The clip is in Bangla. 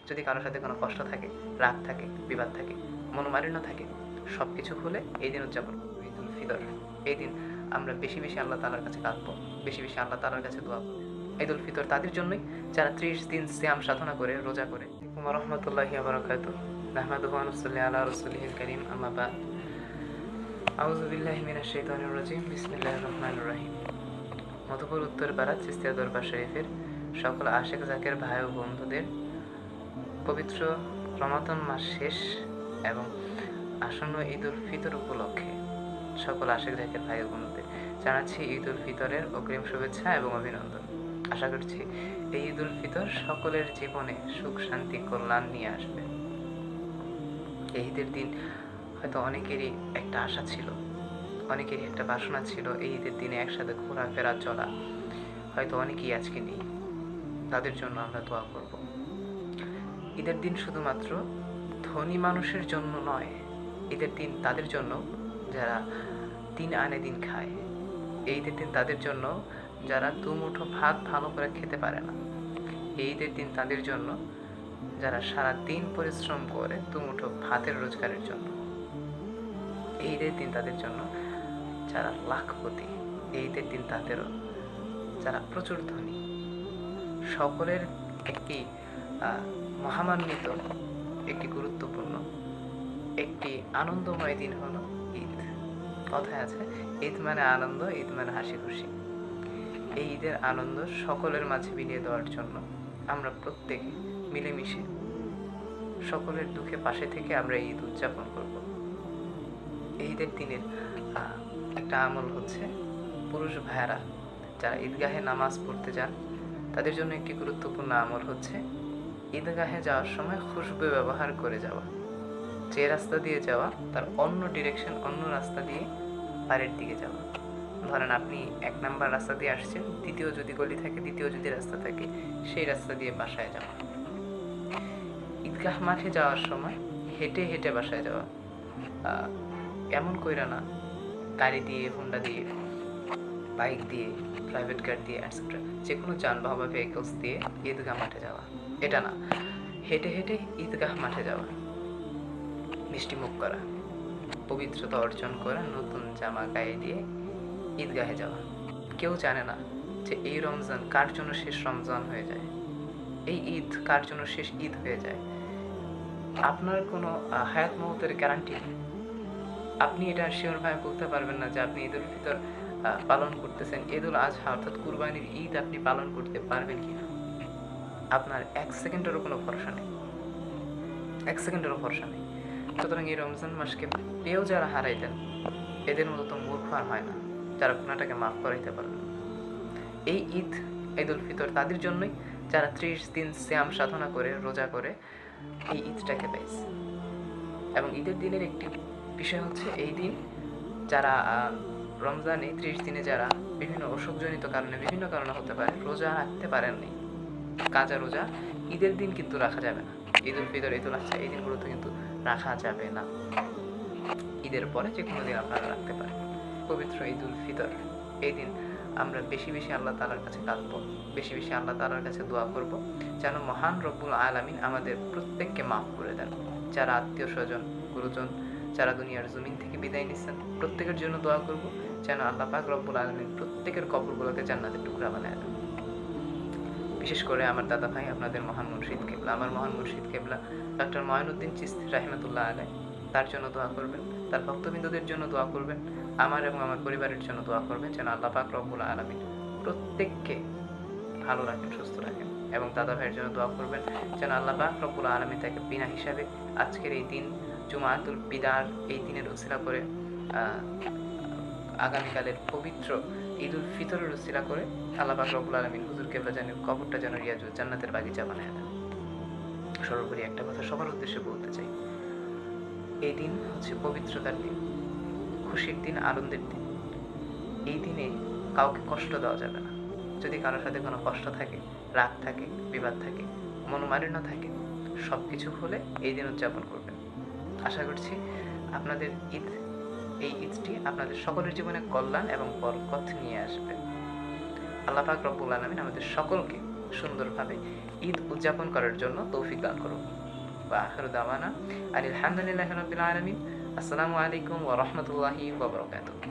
যদি কারোর সাথে কোনো কষ্ট থাকে, রাগ থাকে, বিবাদ থাকে, মনোমালিন্য থাকে, সব কিছু ভুলে এই দিন উদযাপন করবো, ঈদুল ফিতর। এই দিন আমরা বেশি বেশি আল্লাহ তাআলার কাছে কাঁদবো, বেশি বেশি আল্লাহ তাআলার কাছে দোয়া করবো। ঈদুল ফিতর তাদের জন্যই যারা 30 দিন সিয়াম সাধনা করে, রোজা করে। ওয়া রাহমাতুল্লাহি ওয়া বারাকাতুহু। নাহমাদুহু ওয়া নুসাল্লি আলা রাসূলিহিল কারীম, আম্মা বা'দ। আউযু বিল্লাহি মিনাশ শাইতানির রাজীম। বিসমিল্লাহির রহমানির রহিম। মধুপুর উত্তরপাড়া চিস্তিয়া দরবার শরীফের সকল আশেক জাকের ভাই ও বন্ধুদের পবিত্র রমাদান মাস শেষ এবং আসন্ন ঈদুল ফিতর উপলক্ষে সকল আশেক জাকের ভাই ও বন্ধুদের জানাচ্ছি ঈদুল ফিতরের অগ্রিম শুভেচ্ছা এবং অভিনন্দন। আশা করছি এই ঈদুল ফিতর সকলের জীবনে সুখ, শান্তি, কল্যাণ নিয়ে আসবে। এই ঈদের দিন হয়তো অনেকেরই একটা আশা ছিল, অনেকেরই একটা বাসনা ছিল এই ঈদের দিনে একসাথে ঘোরাফেরা চলা, হয়তো অনেকেই আজকে নেই। তাদের জন্য আমরা দোয়া করব। ঈদের দিন শুধুমাত্র ধনী মানুষের জন্য নয়, ঈদের দিন তাদের জন্য যারা দিন আনে দিন খায়। এই ঈদের দিন তাদের জন্য যারা দুমুঠো ভাত ভালো করে খেতে পারে না। এই ঈদের দিন তাদের জন্য যারা সারা দিন পরিশ্রম করে দুমুঠো ভাতের রোজগারের জন্য। এই ঈদের দিন তাদের জন্য যারা লাখপতি। এই ঈদের দিন তাদেরও যারা প্রচুর ধনী। সকলের একটি মহামান্বিত, একটি গুরুত্বপূর্ণ, একটি আনন্দময় দিন হলো ঈদ। কথায় আছে, ঈদ মানে আনন্দ, ঈদ মানে হাসি খুশি। এই ঈদের আনন্দ সকলের মাঝে বিলিয়ে দেওয়ার জন্য আমরা প্রত্যেকে মিলেমিশে সকলের দুঃখে পাশে থেকে আমরা ঈদ উদযাপন করব। এই ঈদের দিনের একটা আমল হচ্ছে, পুরুষ ভাইয়ারা যারা ঈদগাহে নামাজ পড়তে যান তাদের জন্য একটি গুরুত্বপূর্ণ আমল হচ্ছে ঈদগাহে যাওয়ার সময় খুশবু ব্যবহার করে যাওয়া। যে রাস্তা দিয়ে যাওয়া তার অন্য ডিরেকশন, অন্য রাস্তা দিয়ে বাড়ির দিকে যাওয়া। ধরেন আপনি 1 নাম্বার রাস্তা দিয়ে আসছেন, দ্বিতীয় যদি গলি থাকে, দ্বিতীয় যদি রাস্তা থাকে, সেই রাস্তা দিয়ে বাসায় যাওয়া। ঈদগাহ মাঠে যাওয়ার সময় হেঁটে হেঁটে বাসায় যাওয়া। এমন কইরা না গাড়ি দিয়ে, হোন্ডা দিয়ে, বাইক দিয়ে, প্রাইভেট কার দিয়ে, এটসেট্রা যে কোনো যানবাহন বা ভেহিকলস দিয়ে ঈদগাহ মাঠে যাওয়া। এটা না, হেঁটে হেঁটে ঈদগাহ মাঠে যাওয়া, মিষ্টি মুখ করা, পবিত্রতা অর্জন করা, নতুন জামা গায়ে দিয়ে ঈদগাহে যাওয়া। কেউ জানে না যে এই রমজান কার জন্য শেষ রমজান হয়ে যায়, এই ঈদ কার জন্য শেষ ঈদ হয়ে যায়। আপনার কোনো হায়াত মহতের গ্যারান্টি নেই। আপনি এটা শিওরভাবে বলতে পারবেন না যে আপনি ঈদুল ফিতর পালন করতেছেন, ঈদুল আজহা অর্থাৎ কুরবানির ঈদ আপনি পালন করতে পারবেন কিনা। আপনার 1 সেকেন্ডেরও কোনো ভরসা নেই, 1 সেকেন্ডেরও ভরসা নেই। সুতরাং এই রমজান মাসকে পেয়েও যারা হারাইতেন, এদের মতো তো মূর্খ আর হয় না যারা গুনাহটাকে মাফ করাইতে পারবেন। এই ঈদ, ঈদুল ফিতর তাদের জন্যই যারা 30 দিন সিয়াম সাধনা করে, রোজা করে এই ঈদটাকে পাইছে। এবং ঈদের দিনের একটি বিষয় হচ্ছে, এই দিন যারা রমজানে 30 দিনে যারা বিভিন্ন অসুখজনিত কারণে, বিভিন্ন কারণে হতে পারে রোজা রাখতে পারেননি, কাজা রোজা ঈদের দিন কিন্তু রাখা যাবে না। ঈদুল ফিতর, ঈদুল আজহা এই দিনগুলোতে কিন্তু রাখা যাবে না। ঈদের পরে যে কোনো দিন আপনারা রাখতে পারেন। পবিত্র ঈদুল ফিতর, এই দিন আমরা বেশি বেশি আল্লাহ তাআলার কাছে কাঁদবো, বেশি বেশি আল্লাহ তাআলার কাছে দোয়া করব যেন মহান রব্বুল আলামিন আমাদের প্রত্যেককে মাফ করে দেন। যারা আত্মীয় স্বজন, গুরুজন যারা দুনিয়ার জমিন থেকে বিদায় নিচ্ছেন, প্রত্যেকের জন্য দোয়া করব যেন আল্লাহ পাক রব্বুল আলামিন প্রত্যেকের কবরগুলোকে জান্নাতের টুকরা বানায় দেন। বিশেষ করে আমার দাদা ভাই, আপনাদের মহান মুর্শিদ কেবলা, আমার মহান মুর্শিদ কেবলা ডক্টর মঈনুদ্দিন চিশতি রাহিমাতুল্লাহ আলাইহি, তার জন্য দোয়া করবেন, তার ভক্তবৃন্দদের জন্য দোয়া করবেন, আমার এবং আমার পরিবারের জন্য দোয়া করবেন যেন আল্লাহ পাক রব্বুল আলামিন প্রত্যেককে ভালো রাখেন, সুস্থ রাখেন। এবং দাদা ভাইয়ের জন্য দোয়া করবেন যেন আল্লাহ পাক রব্বুল আলামিন তাকে বিনা হিসাবে আজকের এই দিন, জুমাতুল বিদার এই দিনের উসিলা করে, আগামীকালের পবিত্র ঈদুল ফিতরের উসিলা করে আল্লাহ পাক রব্বুল আলামিন হুজুর কেবলা যেন কবরটা যেন রিয়াজুল জান্নাতের বাগিচা বানায় দেন। সর্বোপরি একটা কথা সবার উদ্দেশ্যে বলতে চাই, এই দিন হচ্ছে পবিত্রতার দিন, খুশির দিন, আনন্দের দিন। এই দিনে কাউকে কষ্ট দেওয়া যাবে না। যদি কারোর সাথে কোনো কষ্ট থাকে, রাগ থাকে, বিবাদ থাকে, মনোমালিন্য থাকে, সব কিছু ভুলে এই দিন উদযাপন করবেন। আশা করছি আপনাদের ঈদ, এই ঈদটি আপনাদের সকলের জীবনে কল্যাণ এবং বরকত নিয়ে আসবে। আল্লাহ পাক রব্বুল আলামিন আমাদের সকলকে সুন্দরভাবে ঈদ উদযাপন করার জন্য তৌফিক দান করুন। ওয়া আখিরু দাওয়ানা আনিল হামদুলিল্লাহি রাব্বিল আলামিন। আসসালামু আলাইকুম ওয়া রাহমাতুল্লাহি ওয়া বারাকাতুহু।